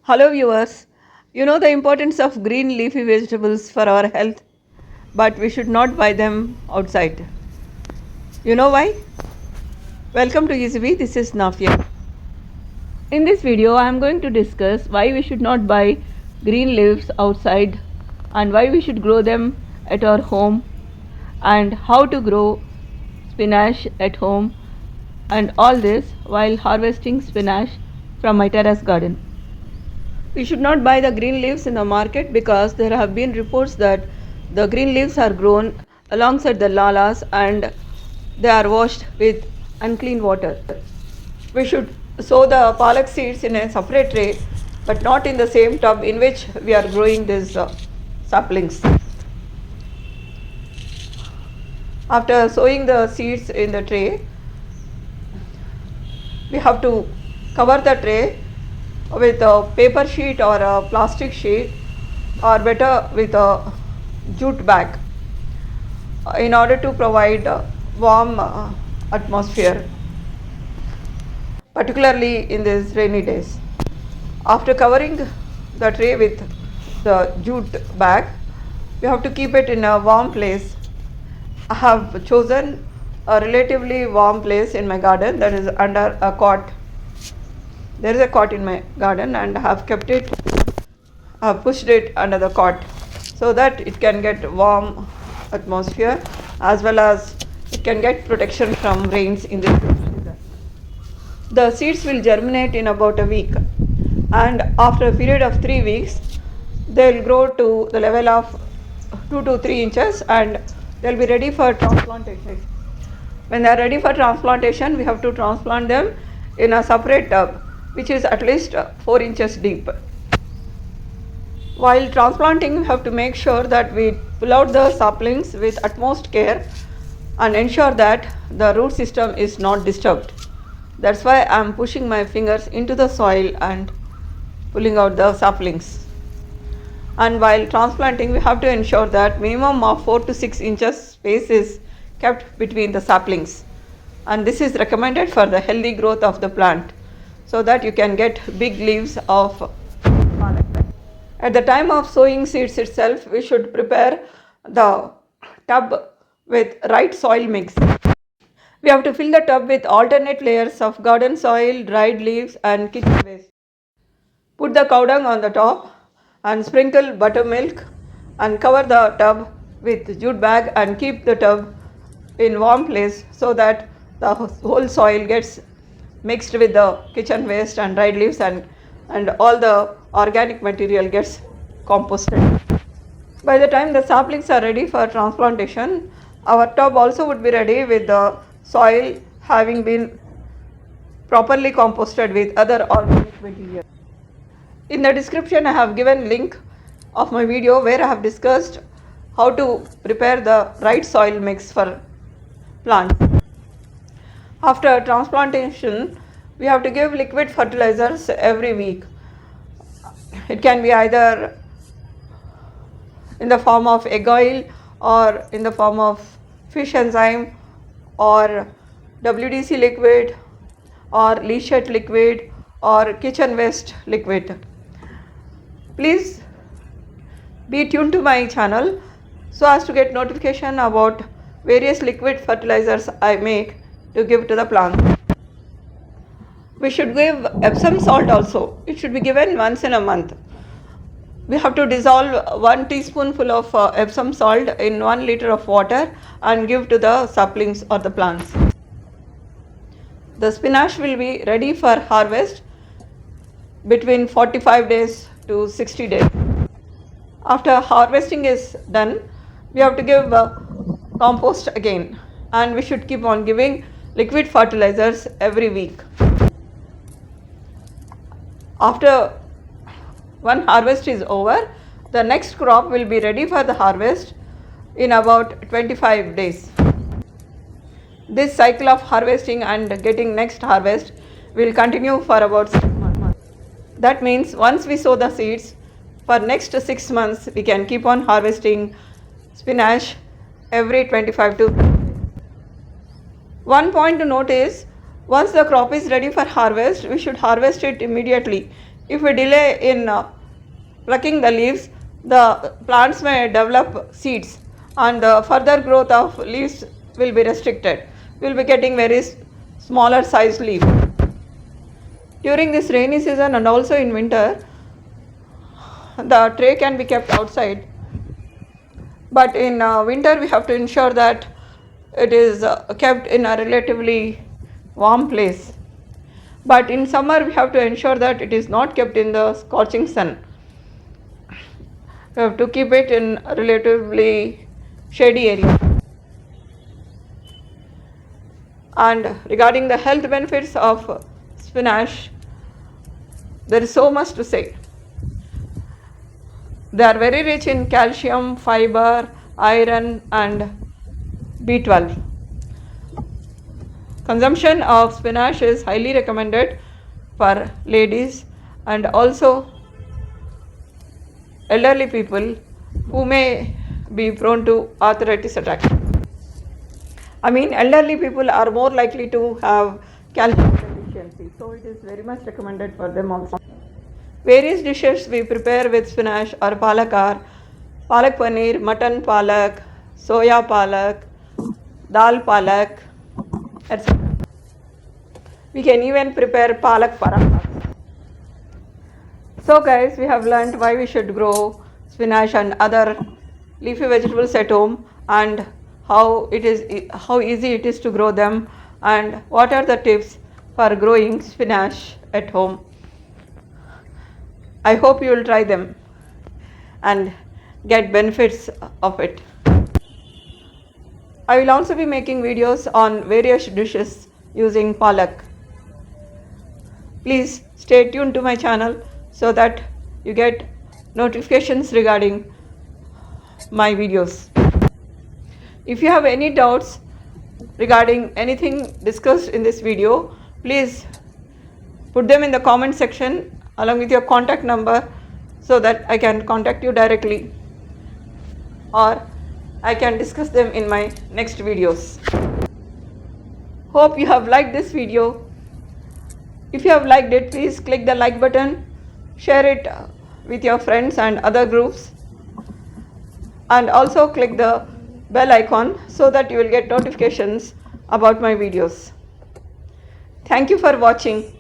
Hello viewers, you know the importance of green leafy vegetables for our health, but we should not buy them outside. You know why? Welcome to EasyBee, this is Nafia. In this video, I am going to discuss why we should not buy green leaves outside and why we should grow them at our home and how to grow spinach at home and all this while harvesting spinach from my terrace garden. We should not buy the green leaves in the market because there have been reports that the green leaves are grown alongside the lalas and they are washed with unclean water. We should sow the palak seeds in a separate tray but not in the same tub in which we are growing these saplings. After sowing the seeds in the tray, we have to cover the tray with a paper sheet or a plastic sheet, or better with a jute bag, in order to provide a warm atmosphere, particularly in these rainy days. After covering the tray with the jute bag, we have to keep it in a warm place. I have chosen a relatively warm place in my garden, that is under a cot. There is a cot in my garden and I have kept it, I have pushed it under the cot so that it can get warm atmosphere as well as it can get protection from rains in this season. The seeds will germinate in about a week, and after a period of 3 weeks they will grow to the level of 2 to 3 inches and they will be ready for transplantation. When they are ready for transplantation, we have to transplant them in a separate tub which is at least 4 inches deep. While transplanting, we have to make sure that we pull out the saplings with utmost care and ensure that the root system is not disturbed. That's why I am pushing my fingers into the soil and pulling out the saplings. And while transplanting, we have to ensure that minimum of 4 to 6 inches space is kept between the saplings, and this is recommended for the healthy growth of the plant so that you can get big leaves of palak. At the time of sowing seeds itself, we should prepare the tub with right soil mix. We have to fill the tub with alternate layers of garden soil, dried leaves and kitchen waste. Put the cow dung on the top and sprinkle buttermilk and cover the tub with jute bag and keep the tub in warm place so that the whole soil gets mixed with the kitchen waste and dried leaves and all the organic material gets composted. By the time the saplings are ready for transplantation, our tub also would be ready with the soil having been properly composted with other organic material. In the description I have given link of my video where I have discussed how to prepare the right soil mix for plants. After transplantation, we have to give liquid fertilizers every week. It can be either in the form of egg oil or in the form of fish enzyme or WDC liquid or leachate liquid or kitchen waste liquid. Please be tuned to my channel so as to get notification about various liquid fertilizers I make to give to the plant. We should give Epsom salt also. It should be given once in a month. We have to dissolve 1 teaspoonful of Epsom salt in 1 liter of water and give to the saplings or the plants. The spinach will be ready for harvest between 45 days to 60 days. After harvesting is done, we have to give compost again, and we should keep on giving liquid fertilizers every week. After one harvest is over, the next crop will be ready for the harvest in about 25 days. This cycle of harvesting and getting next harvest will continue for about 6 months. That means once we sow the seeds, for next 6 months we can keep on harvesting spinach every 25 to 30 days. One point to note is, once the crop is ready for harvest, we should harvest it immediately. If we delay in plucking the leaves, the plants may develop seeds and the further growth of leaves will be restricted. We will be getting very smaller size leaf. During this rainy season and also in winter, the tray can be kept outside, but in winter we have to ensure that it is kept in a relatively warm place. But in summer we have to ensure that it is not kept in the scorching sun. We have to keep it in a relatively shady area. And regarding the health benefits of spinach, there is so much to say. They are very rich in calcium, fiber, iron and B12. Consumption of spinach is highly recommended for ladies and also elderly people who may be prone to arthritis attack. I mean, elderly people are more likely to have calcium deficiency, so it is very much recommended for them also. Various dishes we prepare with spinach are palak paneer, mutton palak, soya palak, dal palak, etc. We can even prepare palak parakak. So guys, we have learnt why we should grow spinach and other leafy vegetables at home, and how easy it is to grow them, and what are the tips for growing spinach at home. I hope you will try them and get benefits of it. I will also be making videos on various dishes using palak. Please stay tuned to my channel so that you get notifications regarding my videos. If you have any doubts regarding anything discussed in this video, please put them in the comment section along with your contact number so that I can contact you directly, or I can discuss them in my next videos. Hope you have liked this video. If you have liked it, please click the like button, share it with your friends and other groups, and also click the bell icon so that you will get notifications about my videos. Thank you for watching.